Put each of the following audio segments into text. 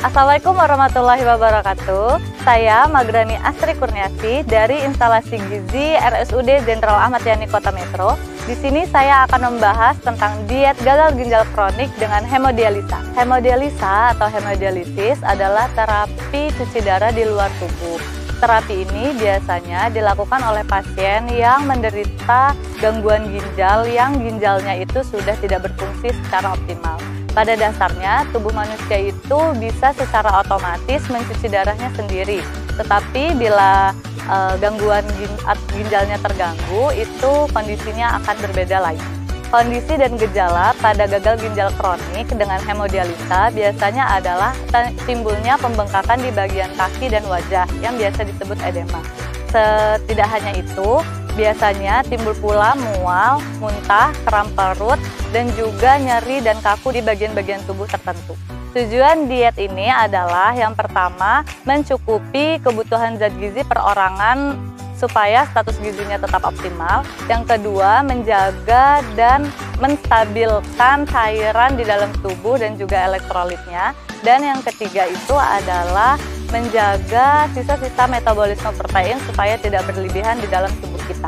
Assalamualaikum warahmatullahi wabarakatuh. Saya Magrani Astri Kurniasi dari Instalasi Gizi RSUD Jenderal Ahmad Yani Kota Metro. Di sini saya akan membahas tentang diet gagal ginjal kronik dengan hemodialisa. Hemodialisa atau hemodialisis adalah terapi cuci darah di luar tubuh. Terapi ini biasanya dilakukan oleh pasien yang menderita gangguan ginjal yang ginjalnya itu sudah tidak berfungsi secara optimal. Pada dasarnya, tubuh manusia itu bisa secara otomatis mencuci darahnya sendiri. Tetapi bila gangguan ginjalnya terganggu, itu kondisinya akan berbeda lagi. Kondisi dan gejala pada gagal ginjal kronik dengan hemodialisa biasanya adalah timbulnya pembengkakan di bagian kaki dan wajah yang biasa disebut edema. Tidak hanya itu, biasanya timbul pula mual, muntah, kram perut, dan juga nyeri dan kaku di bagian-bagian tubuh tertentu. Tujuan diet ini adalah yang pertama, mencukupi kebutuhan zat gizi perorangan supaya status gizinya tetap optimal. Yang kedua, menjaga dan menstabilkan cairan di dalam tubuh dan juga elektrolitnya. Dan yang ketiga itu adalah menjaga sisa-sisa metabolisme protein supaya tidak berlebihan di dalam tubuh kita.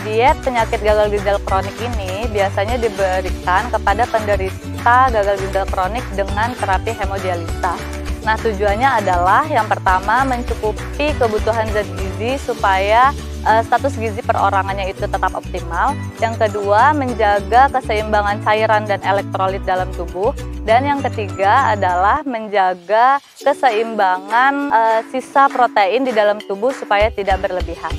Diet penyakit gagal ginjal kronik ini biasanya diberikan kepada penderita gagal ginjal kronik dengan terapi hemodialisa. Nah, tujuannya adalah yang pertama mencukupi kebutuhan zat gizi supaya status gizi perorangannya itu tetap optimal. Yang kedua, menjaga keseimbangan cairan dan elektrolit dalam tubuh. Dan yang ketiga adalah menjaga keseimbangan sisa protein di dalam tubuh supaya tidak berlebihan.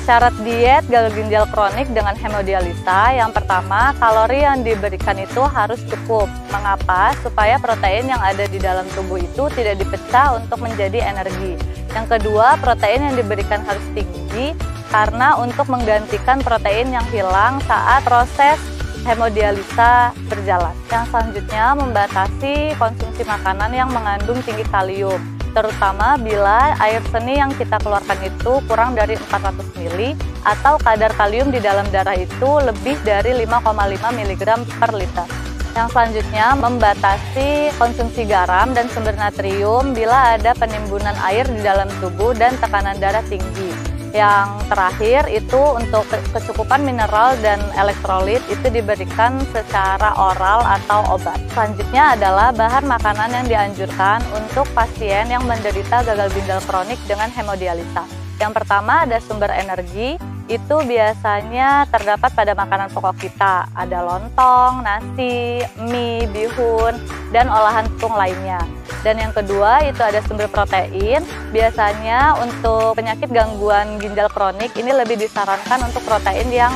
Syarat diet gagal ginjal kronik dengan hemodialisa, yang pertama, kalori yang diberikan itu harus cukup. Mengapa? Supaya protein yang ada di dalam tubuh itu tidak dipecah untuk menjadi energi. Yang kedua, protein yang diberikan harus tinggi karena untuk menggantikan protein yang hilang saat proses hemodialisa berjalan. Yang selanjutnya, membatasi konsumsi makanan yang mengandung tinggi kalium, terutama bila air seni yang kita keluarkan itu kurang dari 400 ml atau kadar kalium di dalam darah itu lebih dari 5,5 mg per liter. Yang selanjutnya, membatasi konsumsi garam dan sumber natrium bila ada penimbunan air di dalam tubuh dan tekanan darah tinggi. Yang terakhir itu untuk kecukupan mineral dan elektrolit itu diberikan secara oral atau obat. Selanjutnya adalah bahan makanan yang dianjurkan untuk pasien yang menderita gagal ginjal kronik dengan hemodialisa. Yang pertama ada sumber energi, itu biasanya terdapat pada makanan pokok kita. Ada lontong, nasi, mie, bihun, dan olahan tepung lainnya. Dan yang kedua itu ada sumber protein. Biasanya untuk penyakit gangguan ginjal kronik ini lebih disarankan untuk protein yang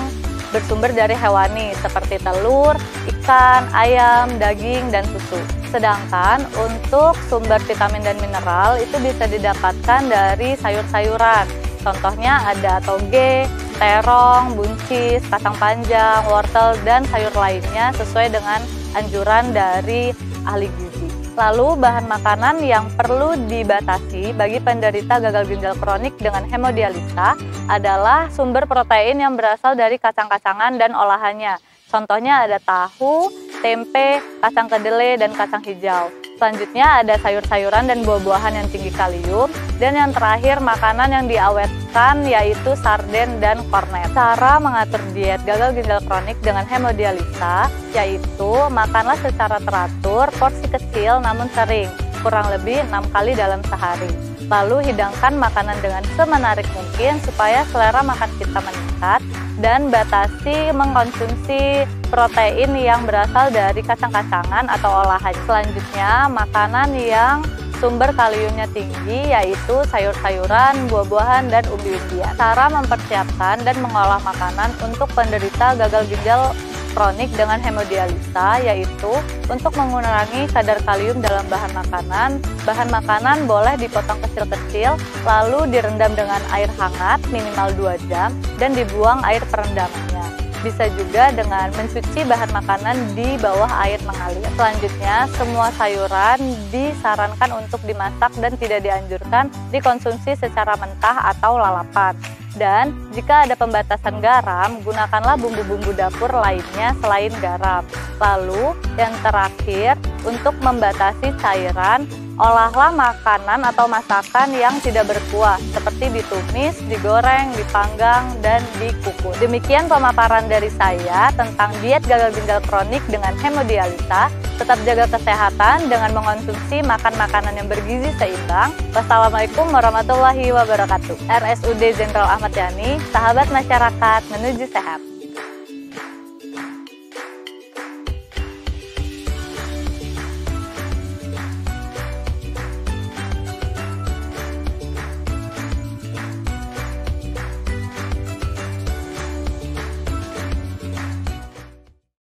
bersumber dari hewani seperti telur, ikan, ayam, daging, dan susu. Sedangkan untuk sumber vitamin dan mineral itu bisa didapatkan dari sayur-sayuran. Contohnya ada toge, terong, buncis, kacang panjang, wortel, dan sayur lainnya sesuai dengan anjuran dari ahli gizi. Lalu bahan makanan yang perlu dibatasi bagi penderita gagal ginjal kronik dengan hemodialisa adalah sumber protein yang berasal dari kacang-kacangan dan olahannya. Contohnya ada tahu, tempe, kacang kedelai, dan kacang hijau. Selanjutnya ada sayur-sayuran dan buah-buahan yang tinggi kalium. Dan yang terakhir makanan yang diawetkan yaitu sarden dan kornet. Cara mengatur diet gagal ginjal kronik dengan hemodialisa yaitu makanlah secara teratur, porsi kecil namun sering, kurang lebih 6 kali dalam sehari. Lalu hidangkan makanan dengan semenarik mungkin supaya selera makan kita meningkat, dan batasi mengkonsumsi protein yang berasal dari kacang-kacangan atau olahan. Selanjutnya, makanan yang sumber kaliumnya tinggi yaitu sayur-sayuran, buah-buahan, dan umbi-umbian. Cara mempersiapkan dan mengolah makanan untuk penderita gagal ginjal kronik dengan hemodialisa yaitu untuk mengurangi kadar kalium dalam bahan makanan boleh dipotong kecil-kecil lalu direndam dengan air hangat minimal 2 jam dan dibuang air perendamannya. Bisa juga dengan mencuci bahan makanan di bawah air mengalir. Selanjutnya, semua sayuran disarankan untuk dimasak dan tidak dianjurkan dikonsumsi secara mentah atau lalapan. Dan jika ada pembatasan garam, gunakanlah bumbu-bumbu dapur lainnya selain garam. Lalu, yang terakhir, untuk membatasi cairan, olahlah makanan atau masakan yang tidak berkuah, seperti ditumis, digoreng, dipanggang, dan dikukus. Demikian pemaparan dari saya tentang diet gagal ginjal kronik dengan hemodialisa. Tetap jaga kesehatan dengan mengonsumsi makan makanan yang bergizi seimbang. Wassalamualaikum warahmatullahi wabarakatuh. RSUD Jenderal Ahmad Yani, sahabat masyarakat menuju sehat.